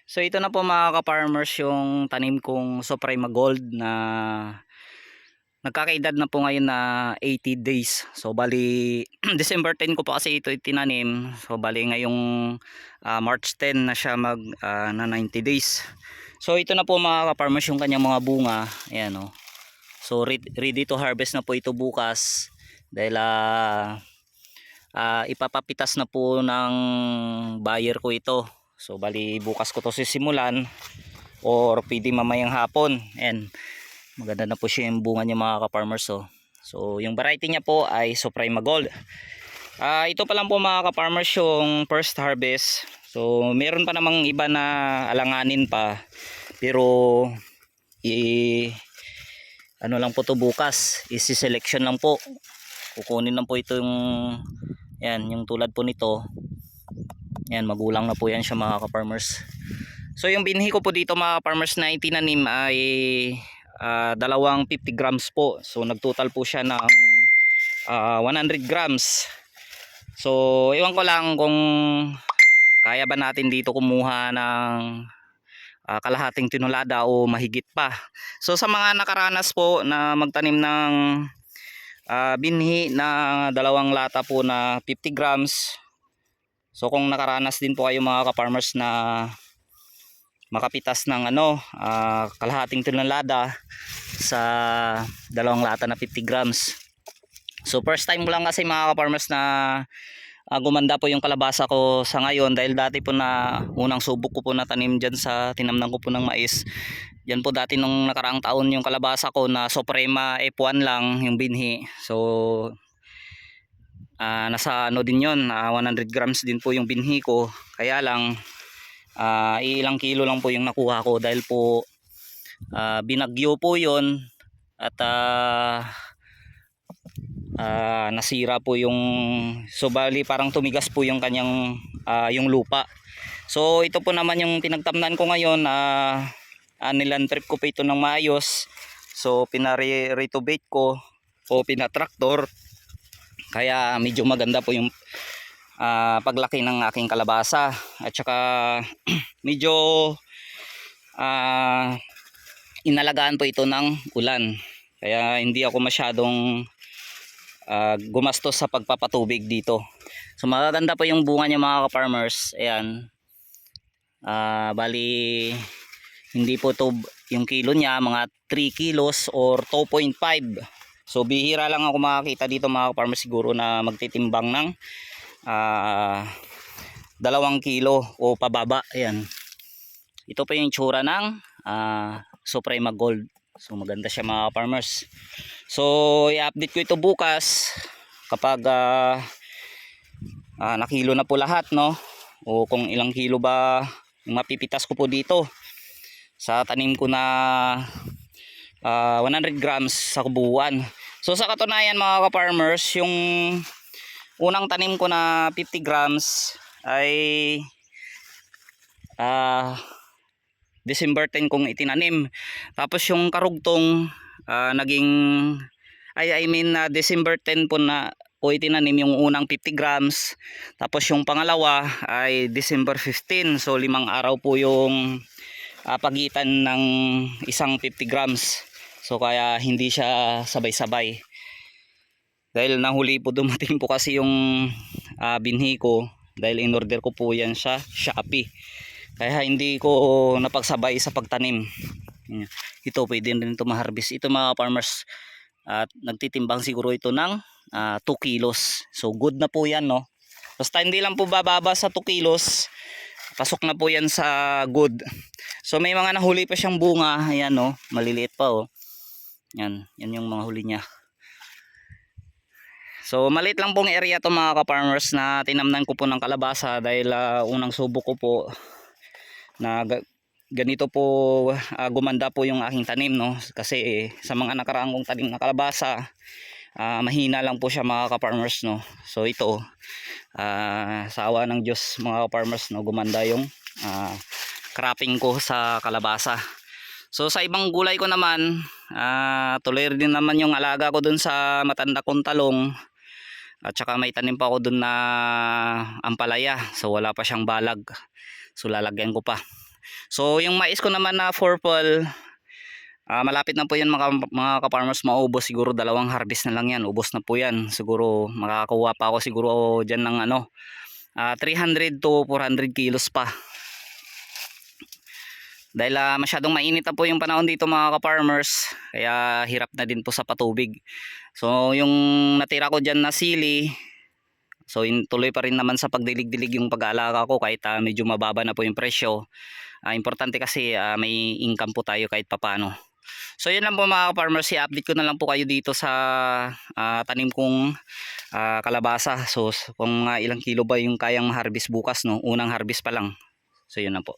So ito na po mga ka-farmers yung tanim kong Suprema Gold na nagkakaedad na po ngayon na 80 days. So bali December 10 ko pa kasi ito itinanim. So bali ngayong March 10 na siya na 90 days. So ito na po mga ka-farmers yung kanyang mga bunga. Ayan oh. So ready to harvest na po ito bukas dahil ipapapitas na po ng buyer ko ito. So bali bukas ko to sisimulan or pwede mamayang hapon. Ayan, maganda na po siya yung bunga niya mga ka-farmers. So yung variety niya po ay Suprema Gold. Ito pa lang po mga ka-farmers yung first harvest. So meron pa namang iba na alanganin pa, pero ano lang po to bukas, isi-selection lang po, kukunin lang po ito yung yan, yung tulad po nito. Yan, magulang na po yan siya mga ka-farmers. So yung binhi ko po dito mga ka-farmers na itinanim ay dalawang 50 grams po. So nagtotal po siya ng 100 grams. So iwan ko lang kung kaya ba natin dito kumuha ng kalahating tinulada o mahigit pa. So sa mga nakaranas po na magtanim ng binhi na dalawang lata po na 50 grams, so kung nakaranas din po kayo mga ka-farmers na makapitas ng kalahating tinulada sa dalawang lata na 50 grams. So first time ko lang kasi mga ka-farmers na gumanda po yung kalabasa ko sa ngayon, dahil dati po na unang subok ko po na tanim dyan sa tinamnan ko po ng mais. Yan po dati nung nakaraang taon yung kalabasa ko na Suprema F1 lang yung binhi. So nasa din yun, 100 grams din po yung binhi ko. Kaya lang ilang kilo lang po yung nakuha ko dahil po binagyo po yun at nasira po yung, so bali parang tumigas po yung kanyang yung lupa. So ito po naman yung pinagtamnan ko ngayon, nilantrip ko po ito ng maayos. So pinaretubate ko o pinatraktor, kaya medyo maganda po yung paglaki ng aking kalabasa. At saka medyo inalagaan po ito ng ulan, kaya hindi ako masyadong gumastos sa pagpapatubig dito. So magaganda po yung bunga niya mga ka-farmers. Ayan, bali hindi po to yung kilo niya, mga 3 kilos or 2.5. So bihira lang ako makakita dito mga ka-farmers siguro na magtitimbang ng 2 kilo o pababa. Ayan, ito po yung tsura ng Suprema Gold. So maganda siya mga farmers. So i-update ko ito bukas kapag nakilo na po lahat, no? O kung ilang kilo ba yung mapipitas ko po dito sa tanim ko na 100 grams sa kubuan. So sa katunayan mga ka-farmers, yung unang tanim ko na 50 grams ay December 10 kong itinanim. Tapos yung karugtong December 10 po na po itinanim yung unang 50 grams. Tapos yung pangalawa ay December 15. So 5 araw po yung pagitan ng isang 50 grams. So kaya hindi siya sabay-sabay. Dahil nahuli po, dumating po kasi yung binhi ko, dahil in order ko po yan sa Shopee. Kaya hindi ko napagsabay sa pagtanim. Ito pwede rin ito ma-harvest. Ito mga farmers, at nagtitimbang siguro ito ng 2 kilos. So good na po yan, no? Basta hindi lang po bababa sa 2 kilos, pasok na po yan sa good. So may mga nahuli pa siyang bunga. Ayan, no? Maliliit pa, oh. Yan yung mga huli niya. So maliit lang pong area to mga ka-farmers na tinamnan ko po ng kalabasa, dahil unang subok ko po na ganito po gumanda po yung aking tanim, no? Kasi sa mga nakaraang kong tanim na kalabasa, mahina lang po siya mga ka-farmers, no? So ito sa awa ng Diyos mga ka-farmers, no, gumanda yung cropping ko sa kalabasa. So sa ibang gulay ko naman, tuloy din naman yung alaga ko dun sa matanda kong talong. At saka may tanim pa ako dun na ampalaya. So wala pa siyang balag. So lalagyan ko pa. So yung mais ko naman na purple, malapit na po yan mga ka-farmers maubos. Siguro dalawang harvest na lang yan, ubos na po yan. Siguro makakakuha pa ako siguro dyan ng 300 to 400 kilos pa. Dahil masyadong mainit na po yung panahon dito mga ka-farmers, kaya hirap na din po sa patubig. So yung natira ko dyan na sili, so tuloy pa rin naman sa pagdilig-dilig yung pag-aalaga ko kahit medyo mababa na po yung presyo. Importante kasi may income po tayo kahit papano. So yun lang po mga ka-farmers, i-update ko na lang po kayo dito sa tanim kong kalabasa. So kung ilang kilo ba yung kayang ma-harvest bukas, no? Unang harvest pa lang. So yun na po.